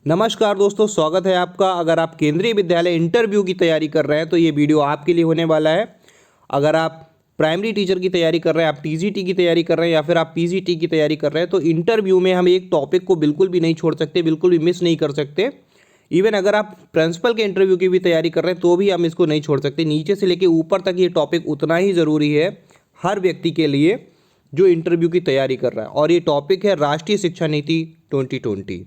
नमस्कार दोस्तों, स्वागत है आपका। अगर आप केंद्रीय विद्यालय इंटरव्यू की तैयारी कर रहे हैं तो ये वीडियो आपके लिए होने वाला है। अगर आप प्राइमरी टीचर की तैयारी कर रहे हैं, आप टीजीटी की तैयारी कर रहे हैं या फिर आप पीजीटी की तैयारी कर रहे हैं तो इंटरव्यू में हम एक टॉपिक को बिल्कुल भी नहीं छोड़ सकते, बिल्कुल भी मिस नहीं कर सकते। इवन अगर आप प्रिंसिपल के इंटरव्यू की भी तैयारी कर रहे हैं तो भी हम इसको नहीं छोड़ सकते। नीचे से लेकर ऊपर तक ये टॉपिक उतना ही ज़रूरी है हर व्यक्ति के लिए जो इंटरव्यू की तैयारी कर रहा है। और ये टॉपिक है राष्ट्रीय शिक्षा नीति 2020।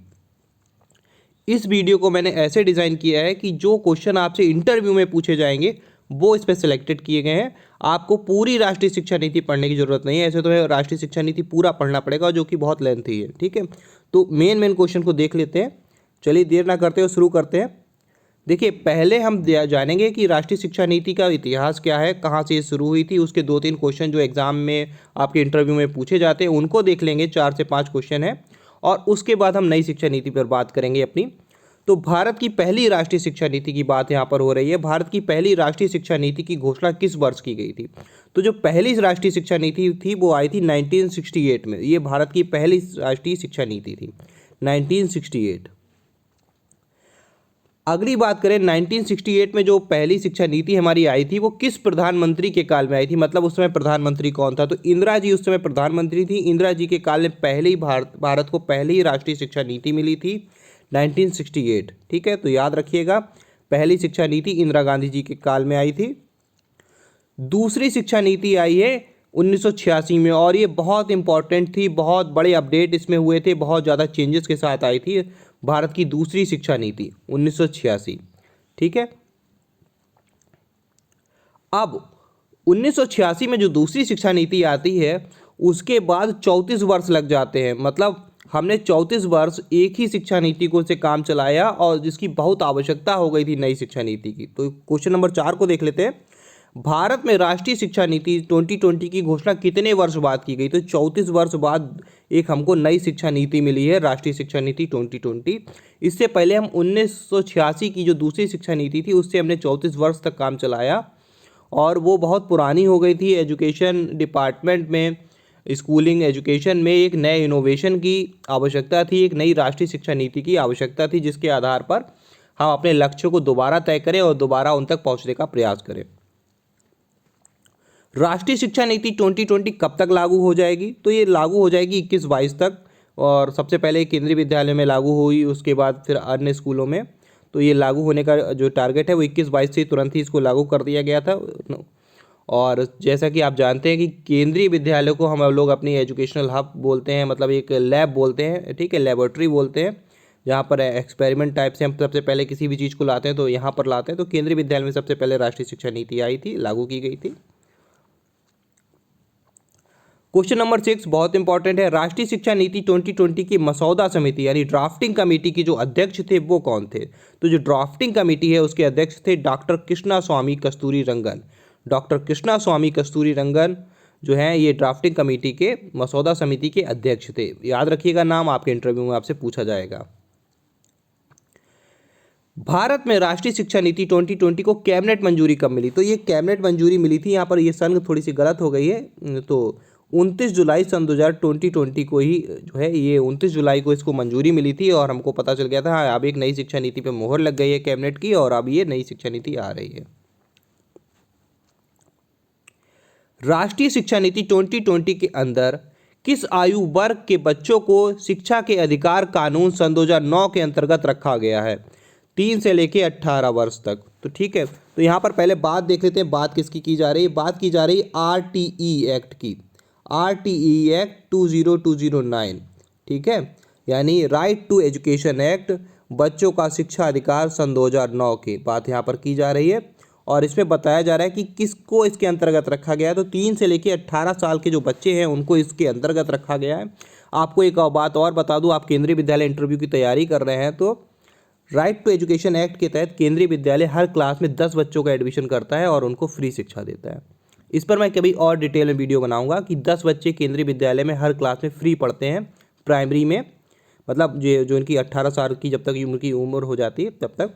इस वीडियो को मैंने ऐसे डिज़ाइन किया है कि जो क्वेश्चन आपसे इंटरव्यू में पूछे जाएंगे वो इस पर सिलेक्टेड किए गए हैं। आपको पूरी राष्ट्रीय शिक्षा नीति पढ़ने की ज़रूरत नहीं है। ऐसे तो है राष्ट्रीय शिक्षा नीति पूरा पढ़ना पड़ेगा जो कि बहुत लेंथी है। ठीक है, तो मेन क्वेश्चन को देख लेते हैं। चलिए देर ना करते हुए शुरू करते हैं। देखिए, पहले हम जानेंगे कि राष्ट्रीय शिक्षा नीति का इतिहास क्या है, कहाँ से ये शुरू हुई थी। उसके 2-3 क्वेश्चन जो एग्जाम में आपके इंटरव्यू में पूछे जाते हैं उनको देख लेंगे। 4 से 5 क्वेश्चन है और उसके बाद हम नई शिक्षा नीति पर बात करेंगे अपनी। तो भारत की पहली राष्ट्रीय शिक्षा नीति की बात यहाँ पर हो रही है। भारत की पहली राष्ट्रीय शिक्षा नीति की घोषणा किस वर्ष की गई थी? तो जो पहली राष्ट्रीय शिक्षा नीति थी वो आई थी 1968 में। ये भारत की पहली राष्ट्रीय शिक्षा नीति थी 1968। अगली बात करें, 1968 में जो पहली शिक्षा नीति हमारी आई थी वो किस प्रधानमंत्री के काल में आई थी? मतलब उस समय प्रधानमंत्री कौन था? तो इंदिरा जी उस समय प्रधानमंत्री थी। इंदिरा जी के काल में पहले ही भारत को पहली राष्ट्रीय शिक्षा नीति मिली थी 1968। ठीक है, तो याद रखिएगा, पहली शिक्षा नीति इंदिरा गांधी जी के काल में आई थी। दूसरी शिक्षा नीति आई है 1986 में और ये बहुत इंपॉर्टेंट थी। बहुत बड़े अपडेट इसमें हुए थे, बहुत ज़्यादा चेंजेस के साथ आई थी भारत की दूसरी शिक्षा नीति 1986। ठीक है, अब 1986 में जो दूसरी शिक्षा नीति आती है उसके बाद 34 वर्ष लग जाते हैं। मतलब हमने 34 वर्ष एक ही शिक्षा नीति को से काम चलाया और जिसकी बहुत आवश्यकता हो गई थी नई शिक्षा नीति की। तो क्वेश्चन नंबर 4 को देख लेते हैं। भारत में राष्ट्रीय शिक्षा नीति 2020 की घोषणा कितने वर्ष बाद की गई? तो 34 वर्ष बाद एक हमको नई शिक्षा नीति मिली है, राष्ट्रीय शिक्षा नीति 2020। इससे पहले हम 1986 की जो दूसरी शिक्षा नीति थी उससे हमने 34 वर्ष तक काम चलाया और वो बहुत पुरानी हो गई थी। एजुकेशन डिपार्टमेंट में, स्कूलिंग एजुकेशन में एक नए इनोवेशन की आवश्यकता थी, एक नई राष्ट्रीय शिक्षा नीति की आवश्यकता थी जिसके आधार पर हम अपने लक्ष्यों को दोबारा तय करें और दोबारा उन तक पहुंचने का प्रयास करें। राष्ट्रीय शिक्षा नीति 2020 कब तक लागू हो जाएगी? तो ये लागू हो जाएगी 21-22 तक। और सबसे पहले केंद्रीय विद्यालय में लागू हुई, उसके बाद फिर अन्य स्कूलों में। तो ये लागू होने का जो टारगेट है वो 21-22 से तुरंत ही इसको लागू कर दिया गया था। और जैसा कि आप जानते हैं कि केंद्रीय विद्यालय को हम लोग अपनी एजुकेशनल हब बोलते हैं, मतलब एक लैब बोलते हैं। ठीक है, लेबोरेटरी बोलते हैं, जहाँ पर एक्सपेरिमेंट टाइप से हम सबसे पहले किसी भी चीज़ को लाते हैं तो यहाँ पर लाते हैं। तो केंद्रीय विद्यालय में सबसे पहले राष्ट्रीय शिक्षा नीति आई थी, लागू की गई थी। क्वेश्चन नंबर 6 बहुत इंपॉर्टेंट है। राष्ट्रीय शिक्षा नीति 2020 की मसौदा समिति यानी ड्राफ्टिंग कमेटी की जो अध्यक्ष थे वो कौन थे? तो जो ड्राफ्टिंग कमेटी है उसके अध्यक्ष थे डॉक्टर कृष्णा स्वामी कस्तूरी रंगन। डॉक्टर कृष्णा स्वामी कस्तूरी रंगन जो हैं ये ड्राफ्टिंग कमेटी के मसौदा समिति के अध्यक्ष थे। याद रखिएगा, नाम आपके इंटरव्यू में आपसे पूछा जाएगा। भारत में राष्ट्रीय शिक्षा नीति 2020 को कैबिनेट मंजूरी कब मिली? तो ये कैबिनेट मंजूरी मिली थी, यहाँ पर ये सन थोड़ी सी गलत हो गई है। तो 29 जुलाई सन 2020 को ही जो है ये 29 जुलाई को इसको मंजूरी मिली थी और हमको पता चल गया था हाँ अब एक नई शिक्षा नीति पे मोहर लग गई है कैबिनेट की और अब ये नई शिक्षा नीति आ रही है। राष्ट्रीय शिक्षा नीति 2020 के अंदर किस आयु वर्ग के बच्चों को शिक्षा के अधिकार कानून सन 2009 के अंतर्गत रखा गया है? 3 से लेके 18 वर्ष तक। तो ठीक है, तो यहाँ पर पहले बात देख लेते हैं, बात किसकी की जा रही है? बात की जा रही है RTE एक्ट की, RTE एक्ट 20209। ठीक है, यानी राइट टू एजुकेशन एक्ट, बच्चों का शिक्षा अधिकार सन 2009 की बात यहाँ पर की जा रही है। और इसमें बताया जा रहा है कि किसको इसके अंतर्गत रखा गया है। तो 3 से लेकर 18 साल के जो बच्चे हैं उनको इसके अंतर्गत रखा गया है। आपको एक बात और बता दूं, आप केंद्रीय विद्यालय इंटरव्यू की तैयारी कर रहे हैं तो राइट टू एजुकेशन एक्ट के तहत केंद्रीय विद्यालय हर क्लास में 10 बच्चों का एडमिशन करता है और उनको फ्री शिक्षा देता है। इस पर मैं कभी और डिटेल में वीडियो बनाऊंगा कि 10 बच्चे केंद्रीय विद्यालय में हर क्लास में फ्री पढ़ते हैं प्राइमरी में, मतलब जो इनकी 18 साल की जब तक उनकी उम्र हो जाती है तब तक,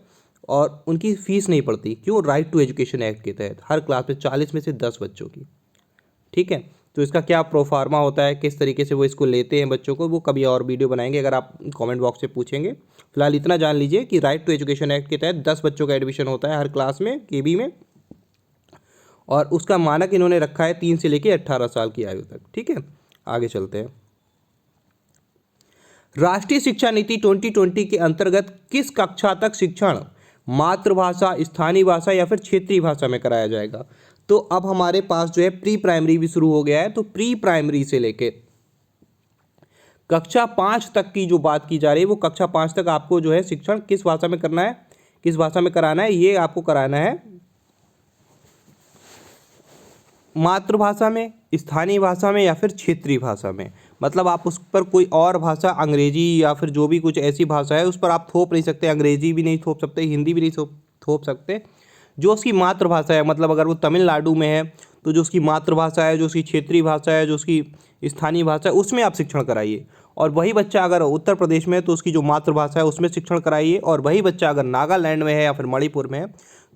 और उनकी फीस नहीं पड़ती। क्यों? राइट टू एजुकेशन एक्ट के तहत हर क्लास में 40 में से 10 बच्चों की। ठीक है, तो इसका क्या प्रोफार्मा होता है, किस तरीके से वो इसको लेते हैं बच्चों को, वो कभी और वीडियो बनाएंगे अगर आप कमेंट बॉक्स में पूछेंगे। फिलहाल इतना जान लीजिए कि राइट टू एजुकेशन एक्ट के तहत 10 बच्चों का एडमिशन होता है हर क्लास में, केबी में, और उसका मानक इन्होंने रखा है 3 से लेकर 18 साल की आयु तक। ठीक है, आगे चलते हैं। राष्ट्रीय शिक्षा नीति 2020 के अंतर्गत किस कक्षा तक शिक्षण मातृभाषा, स्थानीय भाषा या फिर क्षेत्रीय भाषा में कराया जाएगा? तो अब हमारे पास जो है प्री प्राइमरी भी शुरू हो गया है, तो प्री प्राइमरी से लेके कक्षा 5 तक की जो बात की जा रही है, वो कक्षा 5 तक आपको जो है शिक्षण किस भाषा में करना है, किस भाषा में कराना है, ये आपको कराना है मातृभाषा में, स्थानीय भाषा में या फिर क्षेत्रीय भाषा में। मतलब आप उस पर कोई और भाषा, अंग्रेजी या फिर जो भी कुछ ऐसी भाषा है उस पर आप थोप नहीं सकते, अंग्रेजी भी नहीं थोप सकते, हिंदी भी नहीं थोप सकते। जो उसकी मातृभाषा है, मतलब अगर वो तमिलनाडु में है तो जो उसकी मातृभाषा है, जो उसकी क्षेत्रीय भाषा है, जो उसकी स्थानीय भाषा है, उसमें आप शिक्षण कराइए। और वही बच्चा अगर उत्तर प्रदेश में है तो उसकी जो मातृभाषा है उसमें शिक्षण कराइए। और वही बच्चा अगर नागालैंड में है या फिर मणिपुर में है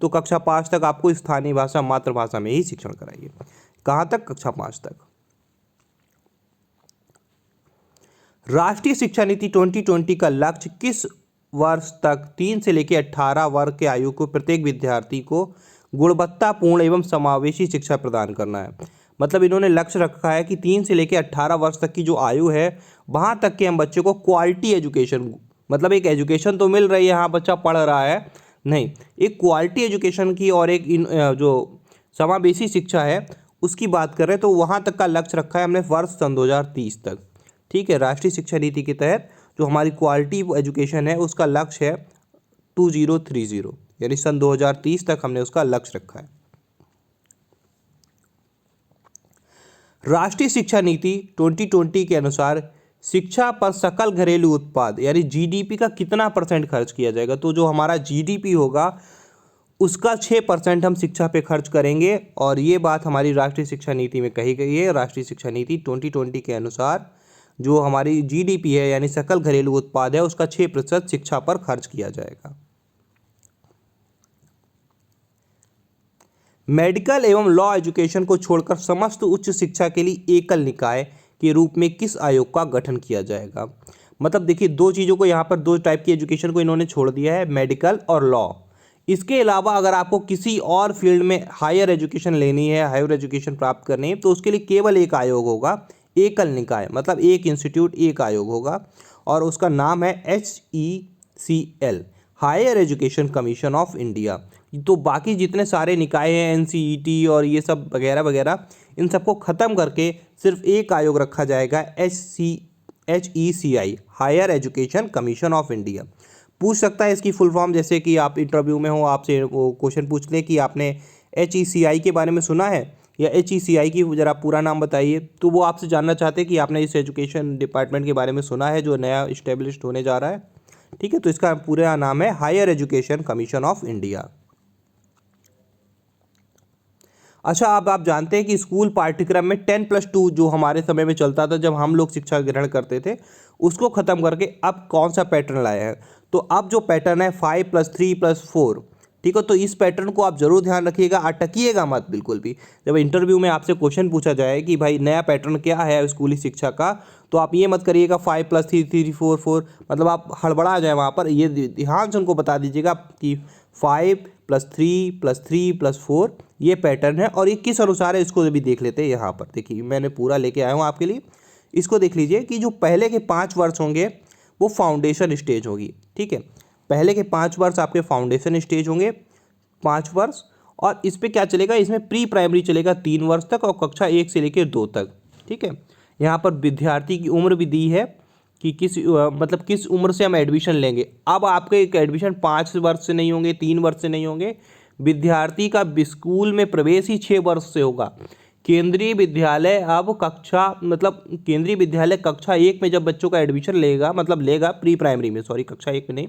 तो कक्षा 5 तक आपको स्थानीय भाषा, मातृभाषा में ही शिक्षण कराइए। कहाँ तक? कक्षा 5 तक। राष्ट्रीय शिक्षा नीति 2020 का लक्ष्य किस वर्ष तक 3 से लेकर 18 वर्ष के आयु को प्रत्येक विद्यार्थी को गुणवत्तापूर्ण एवं समावेशी शिक्षा प्रदान करना है। मतलब इन्होंने लक्ष्य रखा है कि 3 से लेकर 18 वर्ष तक की जो आयु है वहाँ तक के हम बच्चे को क्वालिटी एजुकेशन, मतलब एक एजुकेशन तो मिल रही है, हाँ बच्चा पढ़ रहा है, नहीं, एक क्वालिटी एजुकेशन की और एक जो समावेशी शिक्षा है उसकी बात कर रहे हैं। तो वहाँ तक का लक्ष्य रखा है हमने वर्ष सन 2030 तक। ठीक है, राष्ट्रीय शिक्षा नीति के तहत जो हमारी क्वालिटी एजुकेशन है उसका लक्ष्य है 2030, यानी सन 2030 तक हमने उसका लक्ष्य रखा है। राष्ट्रीय शिक्षा नीति 2020 के अनुसार शिक्षा पर सकल घरेलू उत्पाद यानी जीडीपी का कितना % खर्च किया जाएगा? तो जो हमारा जीडीपी होगा उसका 6% हम शिक्षा पे खर्च करेंगे। और ये बात हमारी राष्ट्रीय शिक्षा नीति में कही गई है। राष्ट्रीय शिक्षा नीति 2020 के अनुसार जो हमारी जीडीपी है यानी सकल घरेलू उत्पाद है उसका 6% शिक्षा पर खर्च किया जाएगा। मेडिकल एवं लॉ एजुकेशन को छोड़कर समस्त उच्च शिक्षा के लिए एकल निकाय के रूप में किस आयोग का गठन किया जाएगा? मतलब देखिए, दो चीज़ों को यहाँ पर, दो टाइप की एजुकेशन को इन्होंने छोड़ दिया है, मेडिकल और लॉ। इसके अलावा अगर आपको किसी और फील्ड में हायर एजुकेशन लेनी है, हायर एजुकेशन प्राप्त करनी है, तो उसके लिए केवल एक आयोग होगा, एकल निकाय, मतलब एक इंस्टीट्यूट, एक आयोग होगा, और उसका नाम है HECL, higher education commission of India. तो बाकी जितने सारे निकाय हैं, NCET और ये सब वगैरह वगैरह, इन सबको ख़त्म करके सिर्फ एक आयोग रखा जाएगा, HECI, higher education commission of India. पूछ सकता है इसकी फुल फॉर्म, जैसे कि आप इंटरव्यू में हो, आपसे वो क्वेश्चन पूछ लें कि आपने HECI के बारे में सुना है या HECI की ज़रा पूरा नाम बताइए। तो वो आपसे जानना चाहते हैं कि आपने इस एजुकेशन डिपार्टमेंट के बारे में सुना है जो नया इस्टेब्लिश्ड होने जा रहा है। ठीक है, तो इसका पूरा नाम है higher education commission of India. अच्छा, अब आप जानते हैं कि स्कूल पाठ्यक्रम में 10+2 जो हमारे समय में चलता था जब हम लोग शिक्षा ग्रहण करते थे, उसको ख़त्म करके अब कौन सा पैटर्न लाया है? तो अब जो पैटर्न है 5+3+4, ठीक है, तो इस पैटर्न को आप जरूर ध्यान रखिएगा, अटकिएगा मत बिल्कुल भी। जब इंटरव्यू में आपसे क्वेश्चन पूछा जाए कि भाई नया पैटर्न क्या है स्कूली शिक्षा का, तो आप ये मत करिएगा 5+3+3+4, मतलब आप हड़बड़ा जाए वहाँ पर। ये ध्यान से उनको बता दीजिएगा कि 5+3+3+4 ये पैटर्न है, और ये किस अनुसार है इसको भी देख लेते हैं। यहाँ पर देखिए, मैंने पूरा लेके आया हूँ आपके लिए, इसको देख लीजिए कि जो पहले के 5 वर्ष होंगे वो फाउंडेशन स्टेज होगी। ठीक है, पहले के 5 वर्ष आपके फाउंडेशन स्टेज होंगे, 5 वर्ष, और इस पर क्या चलेगा, इसमें प्री प्राइमरी चलेगा 3 वर्ष तक, और कक्षा 1 से लेकर 2 तक। ठीक है, यहाँ पर विद्यार्थी की उम्र भी दी है कि मतलब किस उम्र से हम एडमिशन लेंगे। अब आपके एडमिशन 5 वर्ष से नहीं होंगे, 3 वर्ष से नहीं होंगे, विद्यार्थी का स्कूल में प्रवेश ही 6 वर्ष से होगा। केंद्रीय विद्यालय अब केंद्रीय विद्यालय कक्षा 1 में जब बच्चों का एडमिशन लेगा, मतलब लेगा प्री प्राइमरी में, सॉरी कक्षा 1 में नहीं,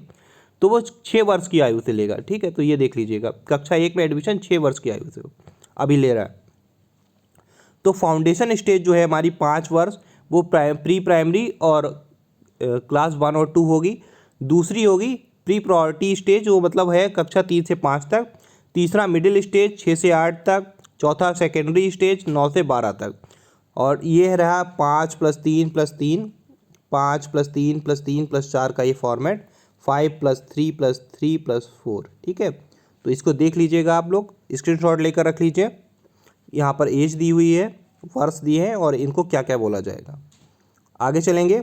तो वो 6 वर्ष की आयु से लेगा। ठीक है, तो ये देख लीजिएगा, कक्षा 1 में एडमिशन 6 वर्ष की आयु से अभी ले रहा है। तो फाउंडेशन स्टेज जो है हमारी 5 वर्ष, वो प्री प्राइमरी और क्लास 1 और 2 होगी। दूसरी होगी प्री प्रायोरिटी स्टेज, वो मतलब है कक्षा 3 से 5 तक। तीसरा मिडिल स्टेज 6 से 8 तक। चौथा सेकेंडरी स्टेज 9 से 12 तक। और ये रहा 5+3+3, 5+3+3+4 का ये फॉर्मेट, 5+3+3+4, ठीक है। तो इसको देख लीजिएगा आप लोग, स्क्रीनशॉट लेकर रख लीजिए। यहाँ पर एज दी हुई है, वर्ष दिए हैं और इनको क्या क्या बोला जाएगा। आगे चलेंगे।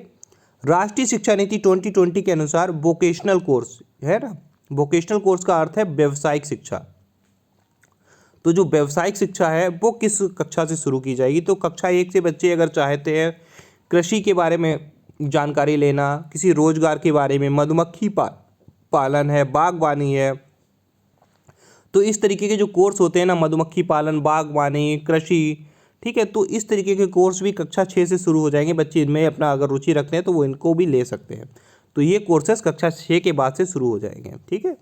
राष्ट्रीय शिक्षा नीति 2020 के अनुसार वोकेशनल कोर्स है ना, वोकेशनल कोर्स का अर्थ है व्यावसायिक शिक्षा। तो जो व्यावसायिक शिक्षा है वो किस कक्षा से शुरू की जाएगी, तो कक्षा 1 से बच्चे अगर चाहते हैं कृषि के बारे में जानकारी लेना, किसी रोजगार के बारे में, मधुमक्खी पालन है, बागवानी है, तो इस तरीके के जो कोर्स होते हैं ना, मधुमक्खी पालन, बागवानी, कृषि, ठीक है, तो इस तरीके के कोर्स भी कक्षा 6 से शुरू हो जाएंगे। बच्चे इनमें अपना अगर रुचि रखते हैं तो वो इनको भी ले सकते हैं। तो ये कोर्सेस कक्षा 6 के बाद से शुरू हो जाएंगे, ठीक है।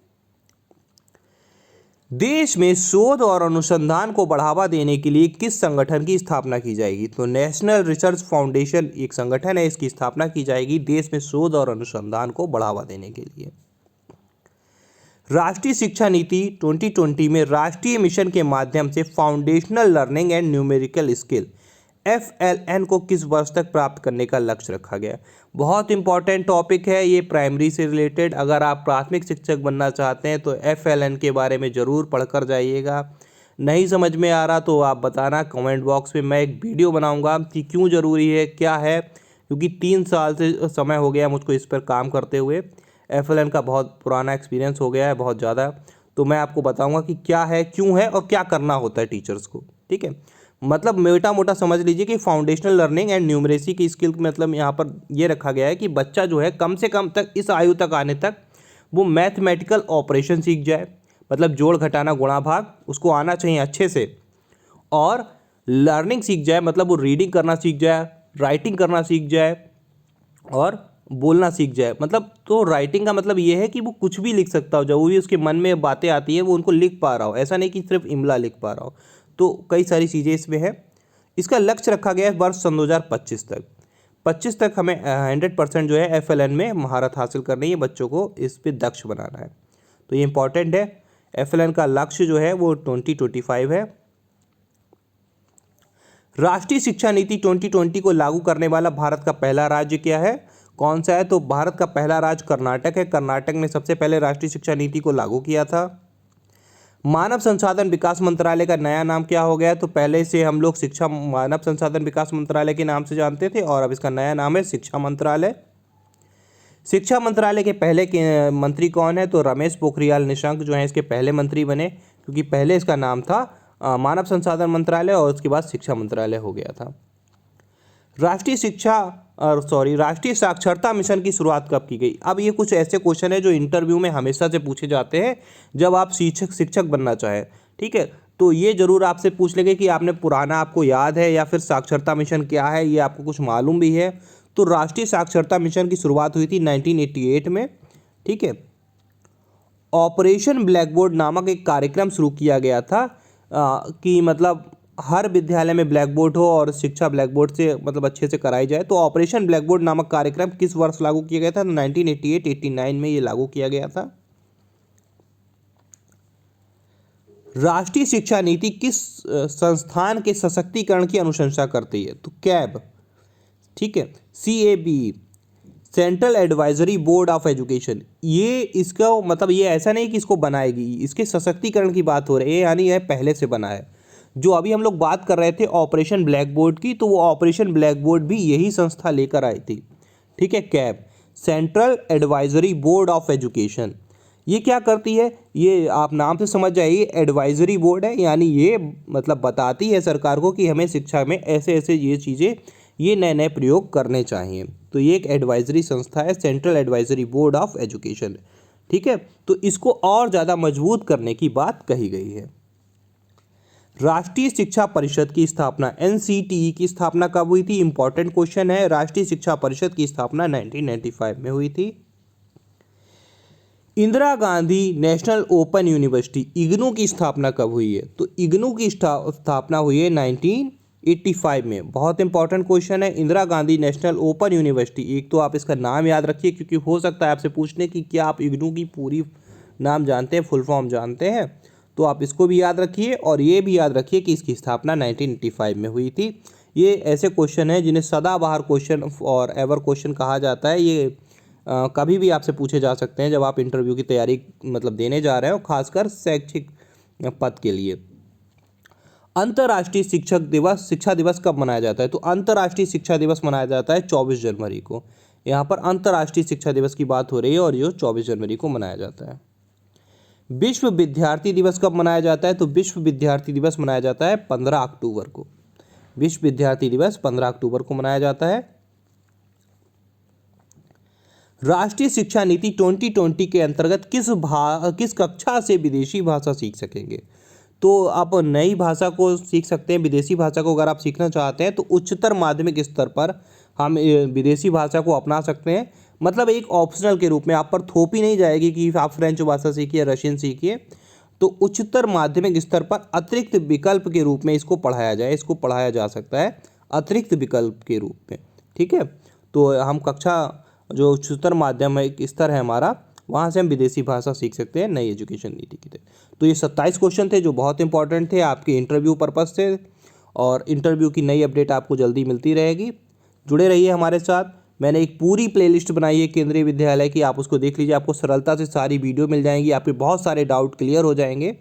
देश में शोध और अनुसंधान को बढ़ावा देने के लिए किस संगठन की स्थापना की जाएगी, तो नेशनल रिसर्च फाउंडेशन एक संगठन है, इसकी स्थापना की जाएगी देश में शोध और अनुसंधान को बढ़ावा देने के लिए। राष्ट्रीय शिक्षा नीति 2020 में राष्ट्रीय मिशन के माध्यम से foundational learning and numerical skill FLN को किस वर्ष तक प्राप्त करने का लक्ष्य रखा गया। बहुत इंपॉर्टेंट टॉपिक है ये, प्राइमरी से रिलेटेड। अगर आप प्राथमिक शिक्षक बनना चाहते हैं तो FLN के बारे में ज़रूर पढ़कर जाइएगा। नहीं समझ में आ रहा तो आप बताना कमेंट बॉक्स में, मैं एक वीडियो बनाऊंगा कि क्यों ज़रूरी है, क्या है, क्योंकि 3 साल से समय हो गया मुझको इस पर काम करते हुए। FLN का बहुत पुराना एक्सपीरियंस हो गया है, बहुत ज़्यादा। तो मैं आपको बताऊंगा कि क्या है, क्यों है और क्या करना होता है टीचर्स को, ठीक है। मतलब मोटा मोटा समझ लीजिए कि फाउंडेशनल लर्निंग एंड न्यूमरेसी की स्किल मतलब यहाँ पर ये रखा गया है कि बच्चा जो है कम से कम तक इस आयु तक आने तक वो मैथमेटिकल ऑपरेशन सीख जाए, मतलब जोड़ घटाना गुणा भाग उसको आना चाहिए अच्छे से, और लर्निंग सीख जाए, मतलब वो रीडिंग करना सीख जाए, राइटिंग करना सीख जाए और बोलना सीख जाए। मतलब तो राइटिंग का मतलब ये है कि वो कुछ भी लिख सकता हो, जो भी उसके मन में बातें आती है वो उनको लिख पा रहा हो, ऐसा नहीं कि सिर्फ इमला लिख पा रहा हो। तो कई सारी चीज़ें इसमें है। इसका लक्ष्य रखा गया है वर्ष सन 2025 तक। 25 तक हमें 100% जो है FLN में महारत हासिल करनी है, बच्चों को इस पर दक्ष बनाना है। तो ये इंपॉर्टेंट है। FLN का लक्ष्य जो है वो 2025 है। राष्ट्रीय शिक्षा नीति 2020 को लागू करने वाला भारत का पहला राज्य क्या है, कौन सा है, तो भारत का पहला राज्य कर्नाटक है। कर्नाटक ने सबसे पहले राष्ट्रीय शिक्षा नीति को लागू किया था। मानव संसाधन विकास मंत्रालय का नया नाम क्या हो गया, तो पहले से हम लोग शिक्षा मानव संसाधन विकास मंत्रालय के नाम से जानते थे और अब इसका नया नाम है शिक्षा मंत्रालय। शिक्षा मंत्रालय के पहले के मंत्री कौन है, तो रमेश पोखरियाल निशंक जो है इसके पहले मंत्री बने, क्योंकि पहले इसका नाम था मानव संसाधन मंत्रालय और उसके बाद शिक्षा मंत्रालय हो गया था। राष्ट्रीय साक्षरता मिशन की शुरुआत कब की गई। अब ये कुछ ऐसे क्वेश्चन है जो इंटरव्यू में हमेशा से पूछे जाते हैं जब आप शिक्षक बनना चाहें, ठीक है। तो ये जरूर आपसे पूछ लेंगे कि आपने पुराना आपको याद है या फिर साक्षरता मिशन क्या है ये आपको कुछ मालूम भी है। तो राष्ट्रीय साक्षरता मिशन की शुरुआत हुई थी 1988 में, ठीक है। ऑपरेशन ब्लैक बोर्ड नामक एक कार्यक्रम शुरू किया गया था कि मतलब हर विद्यालय में ब्लैक बोर्ड हो और शिक्षा ब्लैक बोर्ड से मतलब अच्छे से कराई जाए। तो ऑपरेशन ब्लैक बोर्ड नामक कार्यक्रम किस वर्ष लागू किया गया था, 1988-89 में ये लागू किया गया था। राष्ट्रीय शिक्षा नीति किस संस्थान के सशक्तिकरण की अनुशंसा करती है, तो कैब, ठीक है। CAB central advisory board of education, ये इसका मतलब ये ऐसा नहीं कि इसको बनाएगी, इसके सशक्तिकरण की बात हो रही है, यानी यह पहले से बना है। जो अभी हम लोग बात कर रहे थे ऑपरेशन ब्लैक बोर्ड की, तो वो ऑपरेशन ब्लैक बोर्ड भी यही संस्था लेकर आई थी, ठीक है। Cab central advisory board of education, ये क्या करती है, ये आप नाम से समझ जाइए, एडवाइजरी बोर्ड है, यानी ये मतलब बताती है सरकार को कि हमें शिक्षा में ऐसे ऐसे ये चीज़ें, ये नए नए प्रयोग करने चाहिए। तो ये एक एडवाइजरी संस्था है, central advisory board of education, ठीक है। तो इसको और ज़्यादा मजबूत करने की बात कही गई है। राष्ट्रीय शिक्षा परिषद की स्थापना NCTE की स्थापना कब हुई थी, इंपॉर्टेंट क्वेश्चन है। राष्ट्रीय शिक्षा परिषद की स्थापना 1995 में हुई थी। Indira Gandhi national open university IGNOU की स्थापना कब हुई है, तो इग्नू की स्थापना हुई है 1985 में। बहुत इंपॉर्टेंट क्वेश्चन है। Indira Gandhi national open university, एक तो आप इसका नाम याद रखिए क्योंकि हो सकता है आपसे पूछने कि क्या आप इग्नू की पूरी नाम जानते हैं, फुल फॉर्म जानते हैं, तो आप इसको भी याद रखिए और ये भी याद रखिए कि इसकी स्थापना 1985 में हुई थी। ये ऐसे क्वेश्चन हैं जिन्हें सदाबहार क्वेश्चन और एवर क्वेश्चन कहा जाता है। ये कभी भी आपसे पूछे जा सकते हैं जब आप इंटरव्यू की तैयारी मतलब देने जा रहे हो, खासकर शैक्षिक पद के लिए। अंतर्राष्ट्रीय शिक्षा दिवस कब मनाया जाता है? तो अंतर्राष्ट्रीय शिक्षा दिवस मनाया जाता है 24 जनवरी को। यहाँ पर अंतर्राष्ट्रीय शिक्षा दिवस की बात हो रही है और ये 24 जनवरी को मनाया जाता है। विश्व विद्यार्थी दिवस कब मनाया जाता है? तो विश्व विद्यार्थी दिवस मनाया जाता है 15 अक्टूबर को। विश्व विद्यार्थी दिवस 15 अक्टूबर को मनाया जाता है। राष्ट्रीय शिक्षा नीति 2020 के अंतर्गत किस कक्षा से विदेशी भाषा सीख सकेंगे? तो आप नई भाषा को सीख सकते हैं। विदेशी भाषा को अगर आप सीखना चाहते हैं तो उच्चतर माध्यमिक स्तर पर हम विदेशी भाषा को अपना सकते हैं। मतलब एक ऑप्शनल के रूप में आप पर थोपी नहीं जाएगी कि आप फ्रेंच भाषा सीखिए, रशियन सीखिए। तो उच्चतर माध्यमिक स्तर पर अतिरिक्त विकल्प के रूप में इसको पढ़ाया जाए, इसको पढ़ाया जा सकता है अतिरिक्त विकल्प के रूप में। ठीक है, तो हम कक्षा जो उच्चतर माध्यमिक स्तर है हमारा, वहाँ से हम विदेशी भाषा सीख सकते हैं नई एजुकेशन नीति की तहत। तो ये 27 क्वेश्चन थे जो बहुत इंपॉर्टेंट थे आपके इंटरव्यू पर्पज़ से, और इंटरव्यू की नई अपडेट आपको जल्दी मिलती रहेगी। जुड़े रहिए हमारे साथ। मैंने एक पूरी प्लेलिस्ट बनाई है केंद्रीय विद्यालय की, आप उसको देख लीजिए। आपको सरलता से सारी वीडियो मिल जाएंगी, आपके बहुत सारे डाउट क्लियर हो जाएंगे।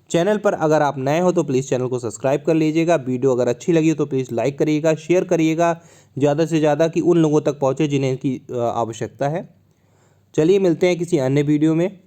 चैनल पर अगर आप नए हो तो प्लीज़ चैनल को सब्सक्राइब कर लीजिएगा। वीडियो अगर अच्छी लगी हो तो प्लीज़ लाइक करिएगा, शेयर करिएगा ज़्यादा से ज़्यादा कि उन लोगों तक पहुँचे जिन्हें इनकी आवश्यकता है। चलिए मिलते हैं किसी अन्य वीडियो में।